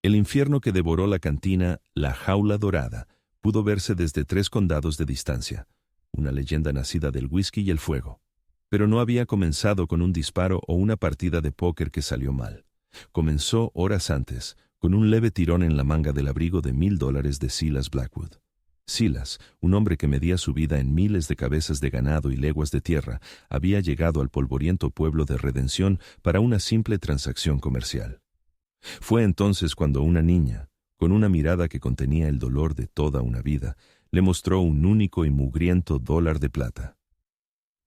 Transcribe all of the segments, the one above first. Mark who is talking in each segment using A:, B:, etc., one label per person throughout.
A: El infierno que devoró la cantina, la jaula dorada, pudo verse desde 3 condados de distancia, una leyenda nacida del whisky y el fuego. Pero no había comenzado con un disparo o una partida de póker que salió mal. Comenzó horas antes, con un leve tirón en la manga del abrigo de $1000 de Silas Blackwood. Silas, un hombre que medía su vida en miles de cabezas de ganado y leguas de tierra, había llegado al polvoriento pueblo de Redención para una simple transacción comercial. Fue entonces cuando una niña, con una mirada que contenía el dolor de toda una vida, le mostró un único y mugriento $1 de plata.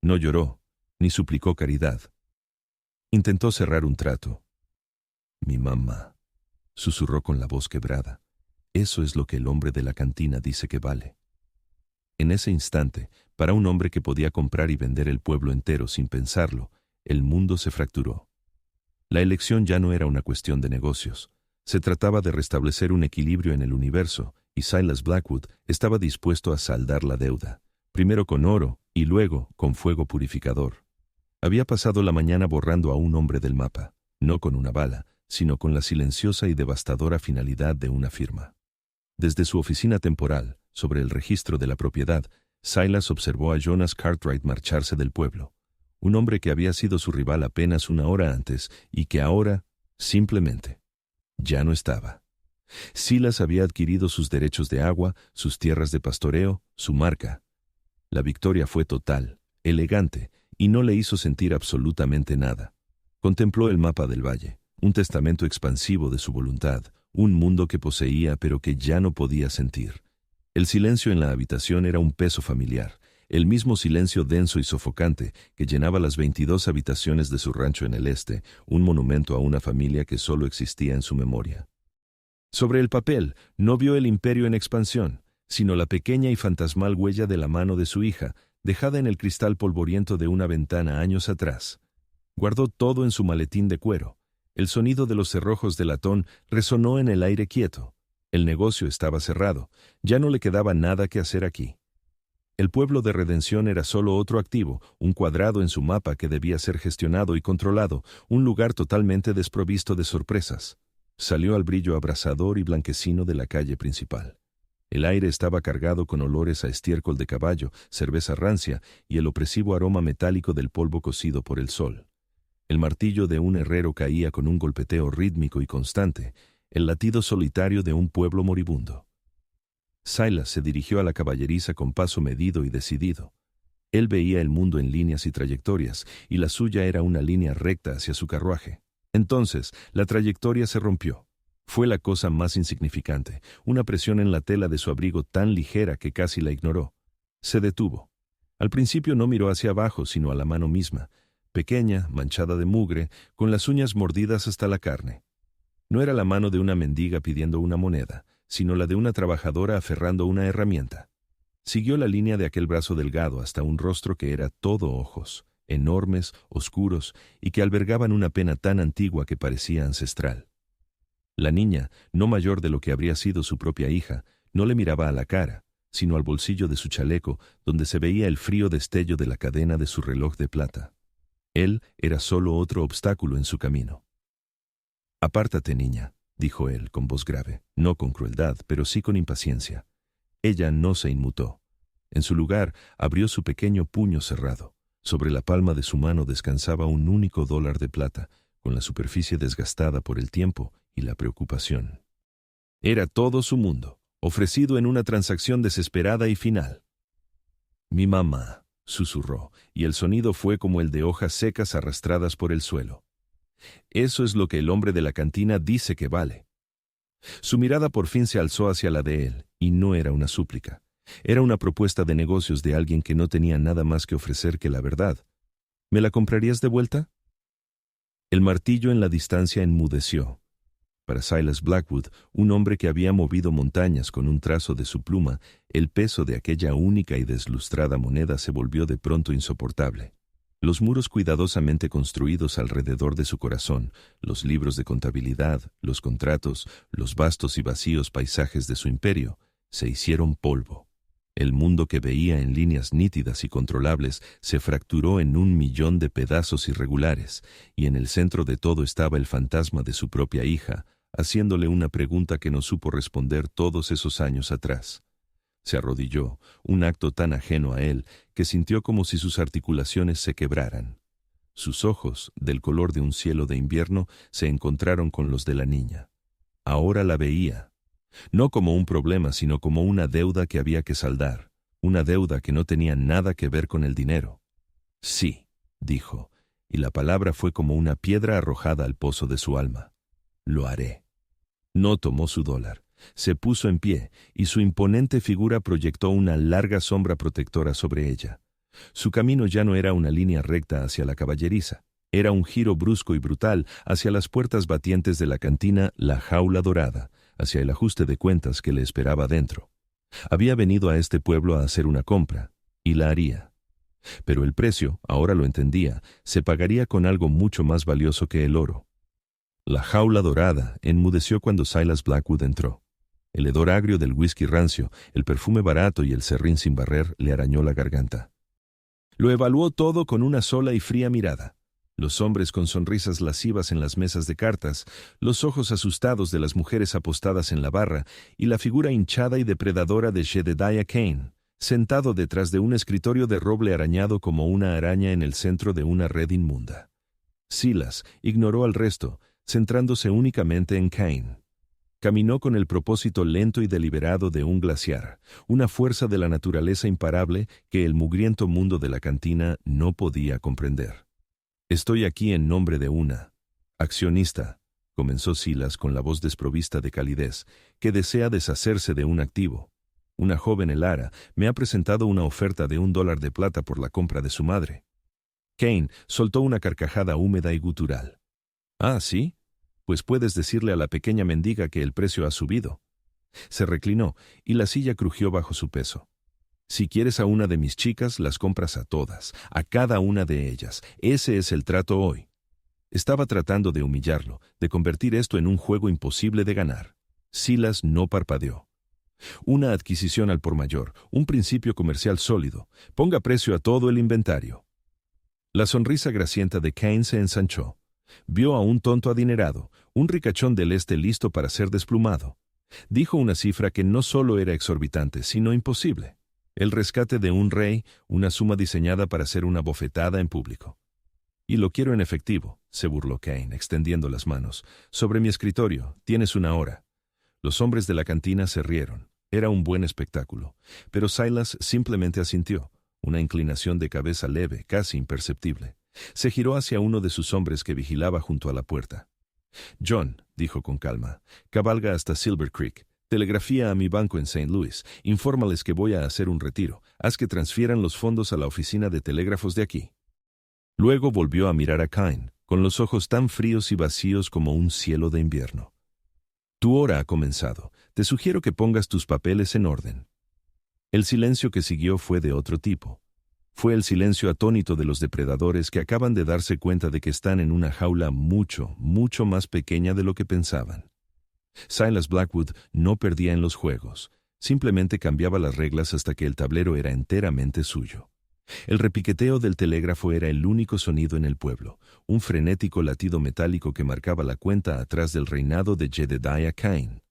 A: No lloró, ni suplicó caridad. Intentó cerrar un trato. «Mi mamá», susurró con la voz quebrada. «Eso es lo que el hombre de la cantina dice que vale». En ese instante, para un hombre que podía comprar y vender el pueblo entero sin pensarlo, el mundo se fracturó. La elección ya no era una cuestión de negocios. Se trataba de restablecer un equilibrio en el universo, y Silas Blackwood estaba dispuesto a saldar la deuda, primero con oro y luego con fuego purificador. Había pasado la mañana borrando a un hombre del mapa, no con una bala, sino con la silenciosa y devastadora finalidad de una firma. Desde su oficina temporal, sobre el registro de la propiedad, Silas observó a Jonas Cartwright marcharse del pueblo, un hombre que había sido su rival apenas una hora antes y que ahora, simplemente, ya no estaba. Silas había adquirido sus derechos de agua, sus tierras de pastoreo, su marca. La victoria fue total, elegante, y no le hizo sentir absolutamente nada. Contempló el mapa del valle, un testamento expansivo de su voluntad, un mundo que poseía pero que ya no podía sentir. El silencio en la habitación era un peso familiar, el mismo silencio denso y sofocante que llenaba las 22 habitaciones de su rancho en el este, un monumento a una familia que solo existía en su memoria. Sobre el papel no vio el imperio en expansión, sino la pequeña y fantasmal huella de la mano de su hija, dejada en el cristal polvoriento de una ventana años atrás. Guardó todo en su maletín de cuero. El sonido de los cerrojos de latón resonó en el aire quieto. El negocio estaba cerrado. Ya no le quedaba nada que hacer aquí. El pueblo de Redención era solo otro activo, un cuadrado en su mapa que debía ser gestionado y controlado, un lugar totalmente desprovisto de sorpresas. Salió al brillo abrasador y blanquecino de la calle principal. El aire estaba cargado con olores a estiércol de caballo, cerveza rancia y el opresivo aroma metálico del polvo cocido por el sol. El martillo de un herrero caía con un golpeteo rítmico y constante, el latido solitario de un pueblo moribundo. Silas se dirigió a la caballeriza con paso medido y decidido. Él veía el mundo en líneas y trayectorias, y la suya era una línea recta hacia su carruaje. Entonces, la trayectoria se rompió. Fue la cosa más insignificante, una presión en la tela de su abrigo tan ligera que casi la ignoró. Se detuvo. Al principio no miró hacia abajo, sino a la mano misma, pequeña, manchada de mugre, con las uñas mordidas hasta la carne. No era la mano de una mendiga pidiendo una moneda, sino la de una trabajadora aferrando una herramienta. Siguió la línea de aquel brazo delgado hasta un rostro que era todo ojos, enormes, oscuros, y que albergaban una pena tan antigua que parecía ancestral. La niña, no mayor de lo que habría sido su propia hija, no le miraba a la cara, sino al bolsillo de su chaleco, donde se veía el frío destello de la cadena de su reloj de plata. Él era solo otro obstáculo en su camino. «Apártate, niña», dijo él con voz grave, no con crueldad, pero sí con impaciencia. Ella no se inmutó. En su lugar, abrió su pequeño puño cerrado. Sobre la palma de su mano descansaba un único $1 de plata, con la superficie desgastada por el tiempo y la preocupación. Era todo su mundo, ofrecido en una transacción desesperada y final. «Mi mamá», susurró, y el sonido fue como el de hojas secas arrastradas por el suelo. «Eso es lo que el hombre de la cantina dice que vale». Su mirada por fin se alzó hacia la de él, y no era una súplica. Era una propuesta de negocios de alguien que no tenía nada más que ofrecer que la verdad. «¿Me la comprarías de vuelta?» El martillo en la distancia enmudeció. Para Silas Blackwood, un hombre que había movido montañas con un trazo de su pluma, el peso de aquella única y deslustrada moneda se volvió de pronto insoportable. Los muros cuidadosamente construidos alrededor de su corazón, los libros de contabilidad, los contratos, los vastos y vacíos paisajes de su imperio, se hicieron polvo. El mundo que veía en líneas nítidas y controlables se fracturó en 1.000.000 de pedazos irregulares, y en el centro de todo estaba el fantasma de su propia hija, haciéndole una pregunta que no supo responder todos esos años atrás. Se arrodilló, un acto tan ajeno a él que sintió como si sus articulaciones se quebraran. Sus ojos, del color de un cielo de invierno, se encontraron con los de la niña. Ahora la veía, no como un problema, sino como una deuda que había que saldar, una deuda que no tenía nada que ver con el dinero. Sí, dijo, y la palabra fue como una piedra arrojada al pozo de su alma. Lo haré. No tomó su dólar. Se puso en pie, y su imponente figura proyectó una larga sombra protectora sobre ella. Su camino ya no era una línea recta hacia la caballeriza. Era un giro brusco y brutal hacia las puertas batientes de la cantina La Jaula Dorada, hacia el ajuste de cuentas que le esperaba dentro. Había venido a este pueblo a hacer una compra, y la haría. Pero el precio, ahora lo entendía, se pagaría con algo mucho más valioso que el oro. La Jaula Dorada enmudeció cuando Silas Blackwood entró. El hedor agrio del whisky rancio, el perfume barato y el serrín sin barrer le arañó la garganta. Lo evaluó todo con una sola y fría mirada. Los hombres con sonrisas lascivas en las mesas de cartas, los ojos asustados de las mujeres apostadas en la barra y la figura hinchada y depredadora de Jedediah Kane, sentado detrás de un escritorio de roble arañado como una araña en el centro de una red inmunda. Silas ignoró al resto, centrándose únicamente en Kane. Caminó con el propósito lento y deliberado de un glaciar, una fuerza de la naturaleza imparable que el mugriento mundo de la cantina no podía comprender. «Estoy aquí en nombre de una accionista», comenzó Silas con la voz desprovista de calidez, «que desea deshacerse de un activo. Una joven Elara me ha presentado una oferta de $1 de plata por la compra de su madre». Kane soltó una carcajada húmeda y gutural. «Ah, ¿sí? Pues puedes decirle a la pequeña mendiga que el precio ha subido». Se reclinó y la silla crujió bajo su peso. «Si quieres a una de mis chicas, las compras a todas, a cada una de ellas. Ese es el trato hoy». Estaba tratando de humillarlo, de convertir esto en un juego imposible de ganar. Silas no parpadeó. «Una adquisición al por mayor, un principio comercial sólido. Ponga precio a todo el inventario». La sonrisa grasienta de Kane se ensanchó. Vio a un tonto adinerado, un ricachón del este listo para ser desplumado. Dijo una cifra que no solo era exorbitante, sino imposible. El rescate de un rey, una suma diseñada para ser una bofetada en público. «Y lo quiero en efectivo», se burló Kane, extendiendo las manos. «Sobre mi escritorio, tienes una hora». Los hombres de la cantina se rieron. Era un buen espectáculo. Pero Silas simplemente asintió, una inclinación de cabeza leve, casi imperceptible. Se giró hacia uno de sus hombres que vigilaba junto a la puerta. «John», dijo con calma, «cabalga hasta Silver Creek. Telegrafía a mi banco en St. Louis. Infórmales que voy a hacer un retiro. Haz que transfieran los fondos a la oficina de telégrafos de aquí». Luego volvió a mirar a Kane, con los ojos tan fríos y vacíos como un cielo de invierno. «Tu hora ha comenzado. Te sugiero que pongas tus papeles en orden». El silencio que siguió fue de otro tipo. Fue el silencio atónito de los depredadores que acaban de darse cuenta de que están en una jaula mucho, mucho más pequeña de lo que pensaban. Silas Blackwood no perdía en los juegos, simplemente cambiaba las reglas hasta que el tablero era enteramente suyo. El repiqueteo del telégrafo era el único sonido en el pueblo, un frenético latido metálico que marcaba la cuenta atrás del reinado de Jedediah Kane.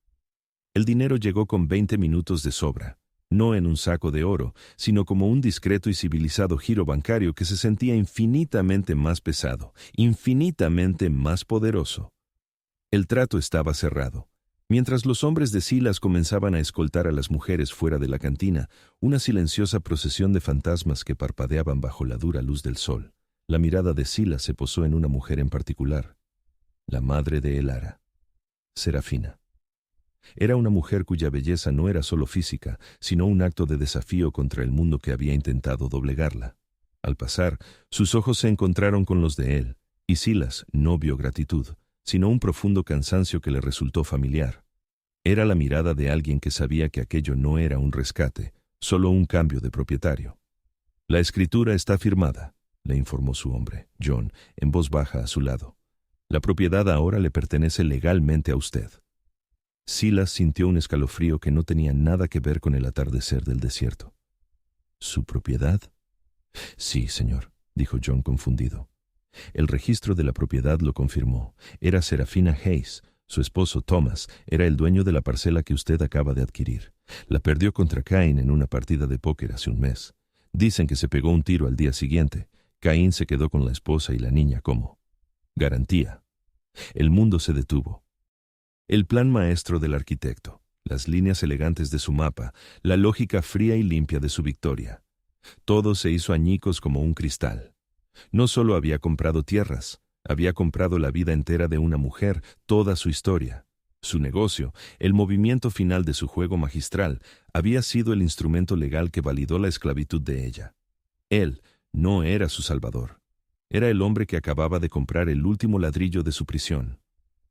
A: El dinero llegó con 20 minutos de sobra, no en un saco de oro, sino como un discreto y civilizado giro bancario que se sentía infinitamente más pesado, infinitamente más poderoso. El trato estaba cerrado. Mientras los hombres de Silas comenzaban a escoltar a las mujeres fuera de la cantina, una silenciosa procesión de fantasmas que parpadeaban bajo la dura luz del sol, la mirada de Silas se posó en una mujer en particular, la madre de Elara, Serafina. Era una mujer cuya belleza no era solo física, sino un acto de desafío contra el mundo que había intentado doblegarla. Al pasar, sus ojos se encontraron con los de él, y Silas no vio gratitud, sino un profundo cansancio que le resultó familiar. Era la mirada de alguien que sabía que aquello no era un rescate, solo un cambio de propietario. «La escritura está firmada», le informó su hombre, John, en voz baja a su lado. «La propiedad ahora le pertenece legalmente a usted». Silas sintió un escalofrío que no tenía nada que ver con el atardecer del desierto. «¿Su propiedad?» «Sí, señor», dijo John confundido. El registro de la propiedad lo confirmó. Era Serafina Hayes, Su esposo, Thomas, era el dueño de la parcela que usted acaba de adquirir. La perdió contra Cain en una partida de póker hace un mes. Dicen que se pegó un tiro al día siguiente. Caín se quedó con la esposa y la niña como garantía. El mundo se detuvo. El plan maestro del arquitecto, las líneas elegantes de su mapa, la lógica fría y limpia de su victoria. Todo se hizo añicos como un cristal. No solo había comprado tierras, había comprado la vida entera de una mujer, toda su historia. Su negocio, el movimiento final de su juego magistral, había sido el instrumento legal que validó la esclavitud de ella. Él no era su salvador. Era el hombre que acababa de comprar el último ladrillo de su prisión.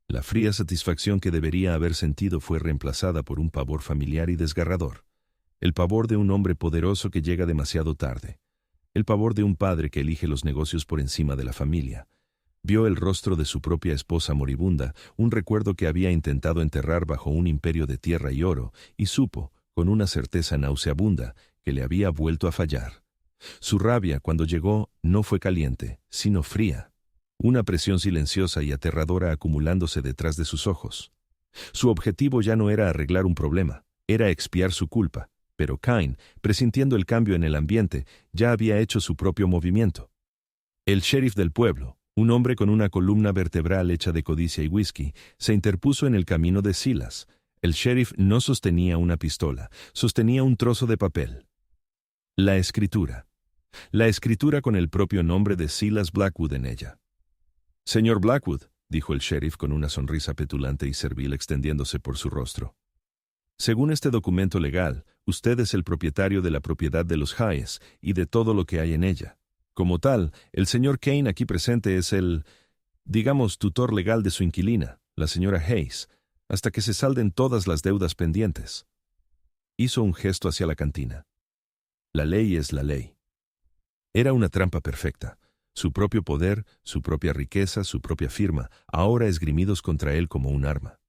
A: La fría satisfacción que debería haber sentido fue reemplazada por un pavor familiar y desgarrador. El pavor de un hombre poderoso que llega demasiado tarde. El pavor de un padre que elige los negocios por encima de la familia. Vio el rostro de su propia esposa moribunda, un recuerdo que había intentado enterrar bajo un imperio de tierra y oro, y supo, con una certeza nauseabunda, que le había vuelto a fallar. Su rabia, cuando llegó, no fue caliente, sino fría. Una presión silenciosa y aterradora acumulándose detrás de sus ojos. Su objetivo ya no era arreglar un problema, era expiar su culpa, pero Cain, presintiendo el cambio en el ambiente, ya había hecho su propio movimiento. El sheriff del pueblo, un hombre con una columna vertebral hecha de codicia y whisky, se interpuso en el camino de Silas. El sheriff no sostenía una pistola, sostenía un trozo de papel. La escritura. La escritura con el propio nombre de Silas Blackwood en ella. «Señor Blackwood», dijo el sheriff con una sonrisa petulante y servil extendiéndose por su rostro. «Según este documento legal, usted es el propietario de la propiedad de los Hayes y de todo lo que hay en ella. Como tal, el señor Kane aquí presente es el, digamos, tutor legal de su inquilina, la señora Hayes, hasta que se salden todas las deudas pendientes». Hizo un gesto hacia la cantina. La ley es la ley. Era una trampa perfecta. Su propio poder, su propia riqueza, su propia firma, ahora esgrimidos contra él como un arma.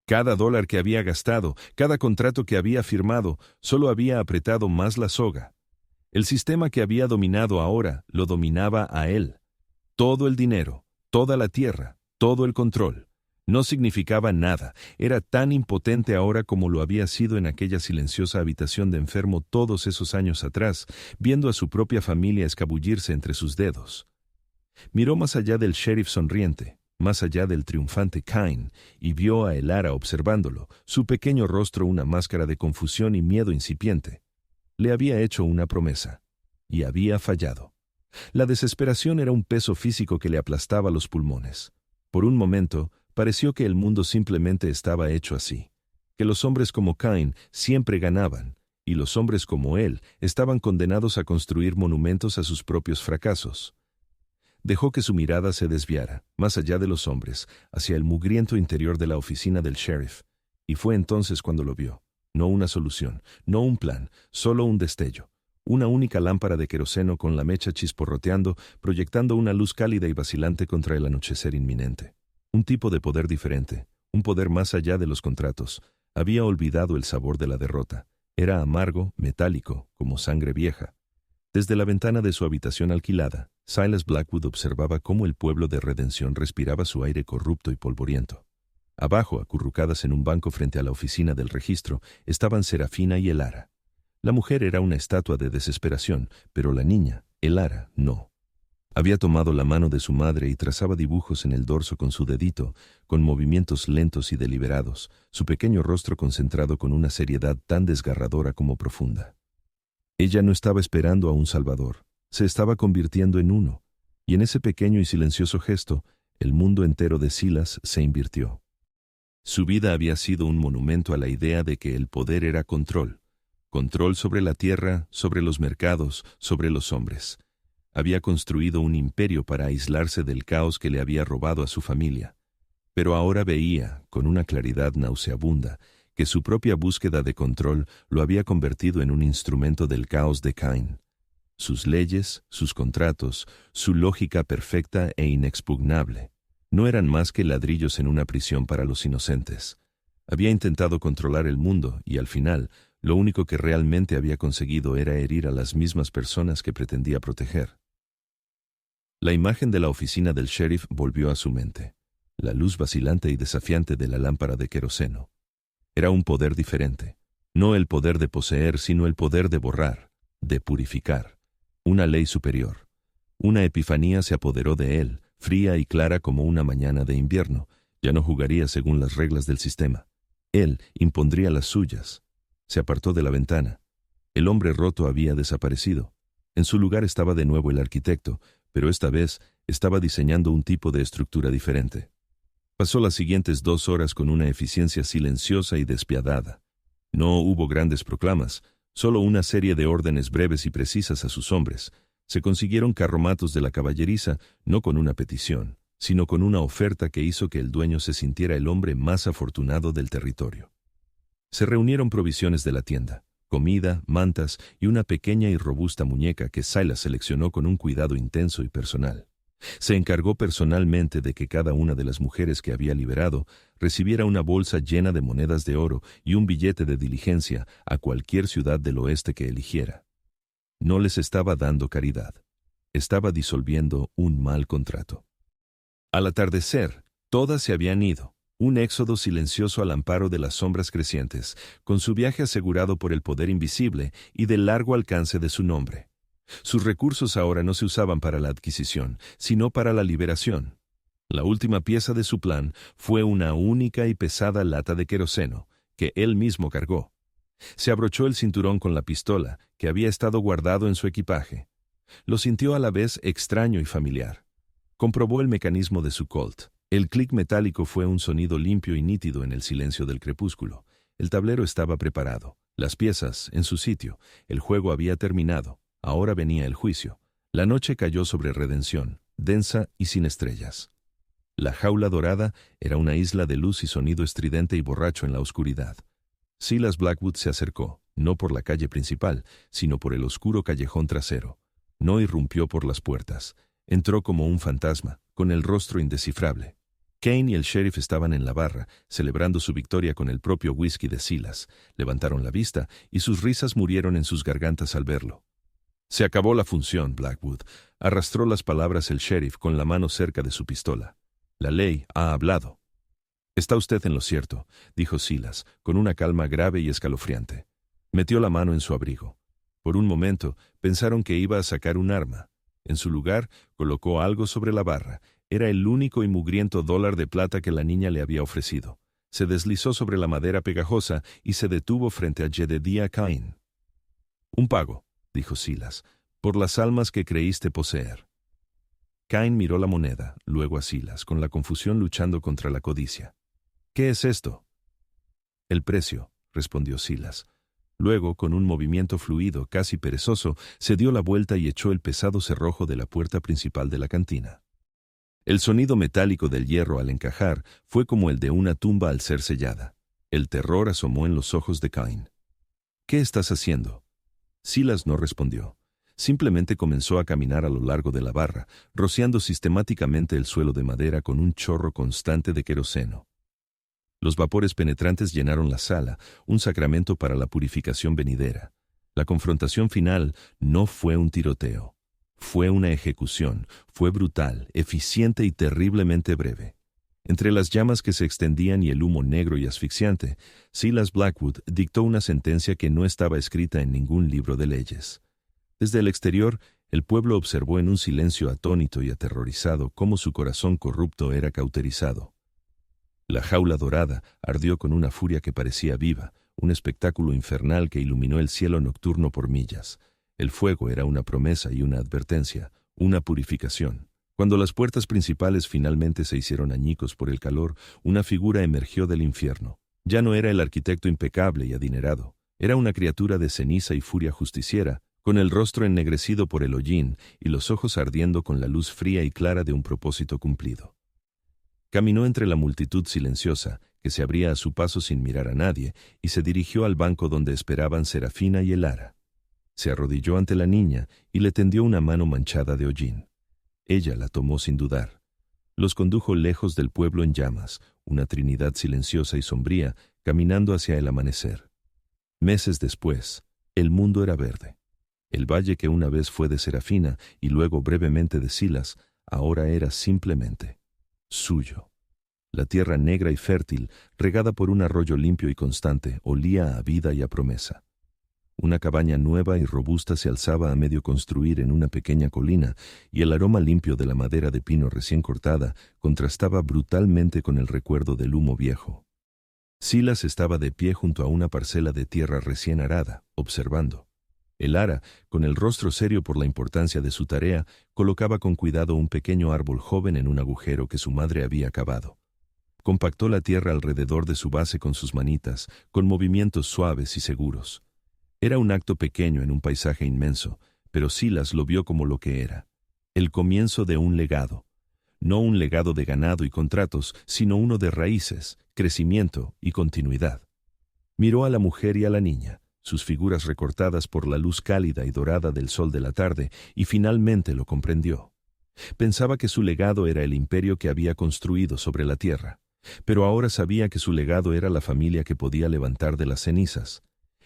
A: Cada dólar que había gastado, cada contrato que había firmado, solo había apretado más la soga. El sistema que había dominado ahora lo dominaba a él. Todo el dinero, toda la tierra, todo el control. No significaba nada, era tan impotente ahora como lo había sido en aquella silenciosa habitación de enfermo todos esos años atrás, viendo a su propia familia escabullirse entre sus dedos. Miró más allá del sheriff sonriente, más allá del triunfante Cain, y vio a Elara observándolo, su pequeño rostro una máscara de confusión y miedo incipiente. Le había hecho una promesa, y había fallado. La desesperación era un peso físico que le aplastaba los pulmones. Por un momento, pareció que el mundo simplemente estaba hecho así, que los hombres como Cain siempre ganaban, y los hombres como él estaban condenados a construir monumentos a sus propios fracasos. Dejó que su mirada se desviara, más allá de los hombres, hacia el mugriento interior de la oficina del sheriff, y fue entonces cuando lo vio. No una solución, no un plan, solo un destello. Una única lámpara de queroseno con la mecha chisporroteando, proyectando una luz cálida y vacilante contra el anochecer inminente. Un tipo de poder diferente, un poder más allá de los contratos. Había olvidado el sabor de la derrota. Era amargo, metálico, como sangre vieja. Desde la ventana de su habitación alquilada, Silas Blackwood observaba cómo el pueblo de Redención respiraba su aire corrupto y polvoriento. Abajo, acurrucadas en un banco frente a la oficina del registro, estaban Serafina y Elara. La mujer era una estatua de desesperación, pero la niña, Elara, no. Había tomado la mano de su madre y trazaba dibujos en el dorso con su dedito, con movimientos lentos y deliberados, su pequeño rostro concentrado con una seriedad tan desgarradora como profunda. Ella no estaba esperando a un salvador, se estaba convirtiendo en uno, y en ese pequeño y silencioso gesto, el mundo entero de Silas se invirtió. Su vida había sido un monumento a la idea de que el poder era control. Control sobre la tierra, sobre los mercados, sobre los hombres. Había construido un imperio para aislarse del caos que le había robado a su familia. Pero ahora veía, con una claridad nauseabunda, que su propia búsqueda de control lo había convertido en un instrumento del caos de Cain. Sus leyes, sus contratos, su lógica perfecta e inexpugnable, no eran más que ladrillos en una prisión para los inocentes. Había intentado controlar el mundo y, al final, lo único que realmente había conseguido era herir a las mismas personas que pretendía proteger. La imagen de la oficina del sheriff volvió a su mente. la luz vacilante y desafiante de la lámpara de queroseno. Era un poder diferente, no el poder de poseer, sino el poder de borrar, de purificar, una ley superior. Una epifanía se apoderó de él, fría y clara como una mañana de invierno. Ya no jugaría según las reglas del sistema. Él impondría las suyas. Se apartó de la ventana. El hombre roto había desaparecido. En su lugar estaba de nuevo el arquitecto, pero esta vez estaba diseñando un tipo de estructura diferente. Pasó las siguientes 2 horas con una eficiencia silenciosa y despiadada. No hubo grandes proclamas, solo una serie de órdenes breves y precisas a sus hombres. Se consiguieron carromatos de la caballeriza, no con una petición, sino con una oferta que hizo que el dueño se sintiera el hombre más afortunado del territorio. Se reunieron provisiones de la tienda, comida, mantas y una pequeña y robusta muñeca que Silas seleccionó con un cuidado intenso y personal. Se encargó personalmente de que cada una de las mujeres que había liberado recibiera una bolsa llena de monedas de oro y un billete de diligencia a cualquier ciudad del oeste que eligiera. No les estaba dando caridad. Estaba disolviendo un mal contrato. Al atardecer, todas se habían ido. Un éxodo silencioso al amparo de las sombras crecientes, con su viaje asegurado por el poder invisible y del largo alcance de su nombre. Sus recursos ahora no se usaban para la adquisición, sino para la liberación. La última pieza de su plan fue una única y pesada lata de queroseno, que él mismo cargó. Se abrochó el cinturón con la pistola, que había estado guardado en su equipaje. Lo sintió a la vez extraño y familiar. Comprobó el mecanismo de su Colt. El clic metálico fue un sonido limpio y nítido en el silencio del crepúsculo. El tablero estaba preparado, las piezas en su sitio, el juego había terminado, ahora venía el juicio. La noche cayó sobre Redención, densa y sin estrellas. La jaula dorada era una isla de luz y sonido estridente y borracho en la oscuridad. Silas Blackwood se acercó, no por la calle principal, sino por el oscuro callejón trasero. No irrumpió por las puertas. Entró como un fantasma, con el rostro indescifrable. Kane y el sheriff estaban en la barra, celebrando su victoria con el propio whisky de Silas. Levantaron la vista y sus risas murieron en sus gargantas al verlo. Se acabó la función, Blackwood. Arrastró las palabras el sheriff con la mano cerca de su pistola. La ley ha hablado. Está usted en lo cierto, dijo Silas, con una calma grave y escalofriante. Metió la mano en su abrigo. Por un momento pensaron que iba a sacar un arma. En su lugar, colocó algo sobre la barra. Era el único y mugriento $1 de plata que la niña le había ofrecido. Se deslizó sobre la madera pegajosa y se detuvo frente a Jedediah Cain. Un pago, dijo Silas, por las almas que creíste poseer. Cain miró la moneda, luego a Silas, con la confusión luchando contra la codicia. ¿Qué es esto? El precio, respondió Silas. Luego, con un movimiento fluido, casi perezoso, se dio la vuelta y echó el pesado cerrojo de la puerta principal de la cantina. El sonido metálico del hierro al encajar fue como el de una tumba al ser sellada. El terror asomó en los ojos de Cain. ¿Qué estás haciendo? Silas no respondió. Simplemente comenzó a caminar a lo largo de la barra, rociando sistemáticamente el suelo de madera con un chorro constante de queroseno. Los vapores penetrantes llenaron la sala, un sacramento para la purificación venidera. La confrontación final no fue un tiroteo. Fue una ejecución, fue brutal, eficiente y terriblemente breve. Entre las llamas que se extendían y el humo negro y asfixiante, Silas Blackwood dictó una sentencia que no estaba escrita en ningún libro de leyes. Desde el exterior, el pueblo observó en un silencio atónito y aterrorizado cómo su corazón corrupto era cauterizado. La jaula dorada ardió con una furia que parecía viva, un espectáculo infernal que iluminó el cielo nocturno por millas. El fuego era una promesa y una advertencia, una purificación. Cuando las puertas principales finalmente se hicieron añicos por el calor, una figura emergió del infierno. Ya no era el arquitecto impecable y adinerado. Era una criatura de ceniza y furia justiciera, con el rostro ennegrecido por el hollín y los ojos ardiendo con la luz fría y clara de un propósito cumplido. Caminó entre la multitud silenciosa, que se abría a su paso sin mirar a nadie, y se dirigió al banco donde esperaban Serafina y Elara. Se arrodilló ante la niña y le tendió una mano manchada de hollín. Ella la tomó sin dudar. Los condujo lejos del pueblo en llamas, una trinidad silenciosa y sombría, caminando hacia el amanecer. Meses después, el mundo era verde. El valle que una vez fue de Serafina y luego brevemente de Silas, ahora era simplemente suyo. La tierra negra y fértil, regada por un arroyo limpio y constante, olía a vida y a promesa. Una cabaña nueva y robusta se alzaba a medio construir en una pequeña colina, y el aroma limpio de la madera de pino recién cortada contrastaba brutalmente con el recuerdo del humo viejo. Silas estaba de pie junto a una parcela de tierra recién arada, observando. El ara, con el rostro serio por la importancia de su tarea, colocaba con cuidado un pequeño árbol joven en un agujero que su madre había cavado. Compactó la tierra alrededor de su base con sus manitas, con movimientos suaves y seguros. Era un acto pequeño en un paisaje inmenso, pero Silas lo vio como lo que era: el comienzo de un legado. No un legado de ganado y contratos, sino uno de raíces, crecimiento y continuidad. Miró a la mujer y a la niña, sus figuras recortadas por la luz cálida y dorada del sol de la tarde, y finalmente lo comprendió. Pensaba que su legado era el imperio que había construido sobre la tierra, pero ahora sabía que su legado era la familia que podía levantar de las cenizas.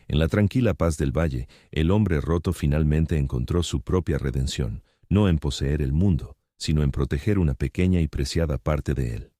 A: En la tranquila paz del valle, el hombre roto finalmente encontró su propia redención, no en poseer el mundo, sino en proteger una pequeña y preciada parte de él.